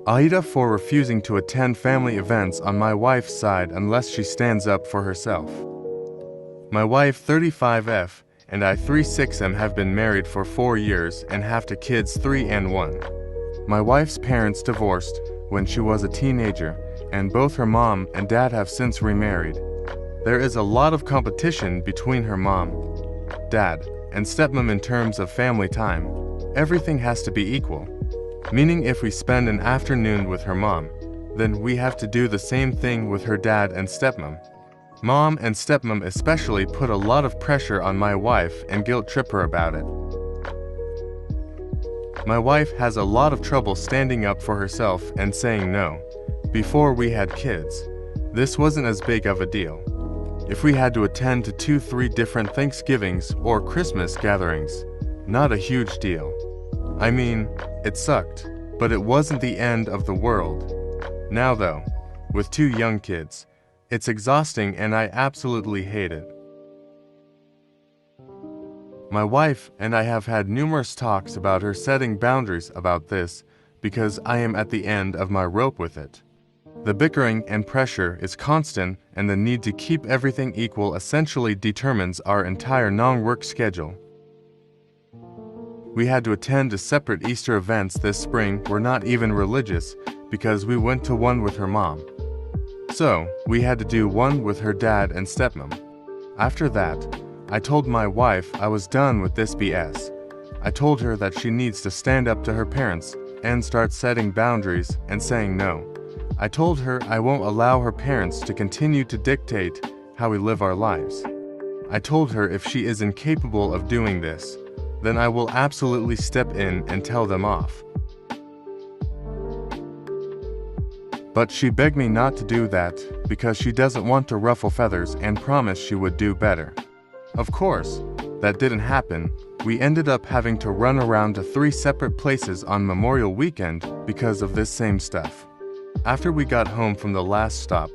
Aida for refusing to attend family events on my wife's side unless she stands up for herself. My wife 35F and I 36M have been married for 4 years and have 2 kids 3 and 1. My wife's parents divorced when she was a teenager, and both her mom and dad have since remarried. There is a lot of competition between her mom, dad, and stepmom in terms of family time. Everything has to be equal. Meaning if we spend an afternoon with her mom, then we have to do the same thing with her dad and stepmom. Mom and stepmom especially put a lot of pressure on my wife and guilt trip her about it. My wife has a lot of trouble standing up for herself and saying no. Before we had kids, this wasn't as big of a deal. If we had to attend to 2-3 different Thanksgivings or Christmas gatherings, not a huge deal. I mean, it sucked, but it wasn't the end of the world. Now though, with 2 young kids, it's exhausting and I absolutely hate it. My wife and I have had numerous talks about her setting boundaries about this because I am at the end of my rope with it. The bickering and pressure is constant, and the need to keep everything equal essentially determines our entire non-work schedule. We had to attend to separate Easter events this spring were not even religious because we went to one with her mom. So, we had to do one with her dad and stepmom. After that, I told my wife I was done with this BS. I told her that she needs to stand up to her parents and start setting boundaries and saying no. I told her I won't allow her parents to continue to dictate how we live our lives. I told her if she is incapable of doing this, then I will absolutely step in and tell them off. But she begged me not to do that because she doesn't want to ruffle feathers and promised she would do better. Of course, that didn't happen. We ended up having to run around to 3 separate places on Memorial Weekend because of this same stuff. After we got home from the last stop,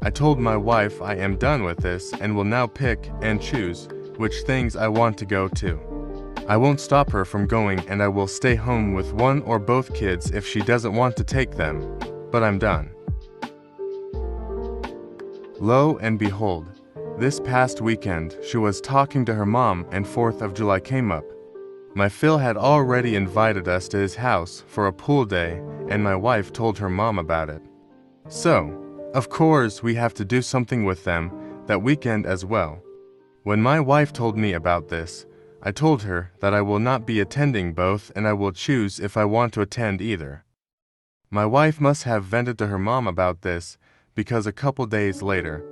I told my wife I am done with this and will now pick and choose which things I want to go to. I won't stop her from going and I will stay home with one or both kids if she doesn't want to take them, but I'm done. Lo and behold, this past weekend she was talking to her mom and 4th of July came up. My Phil had already invited us to his house for a pool day and my wife told her mom about it. So, of course we have to do something with them that weekend as well. When my wife told me about this, I told her that I will not be attending both and I will choose if I want to attend either. My wife must have vented to her mom about this because a couple days later,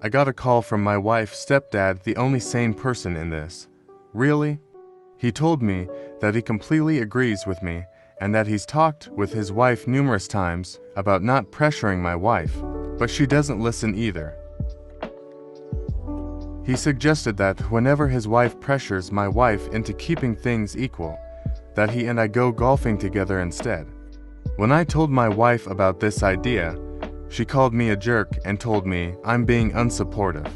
I got a call from my wife's stepdad, the only sane person in this. Really? He told me that he completely agrees with me and that he's talked with his wife numerous times about not pressuring my wife, but she doesn't listen either. He suggested that whenever his wife pressures my wife into keeping things equal, that he and I go golfing together instead. When I told my wife about this idea, she called me a jerk and told me I'm being unsupportive.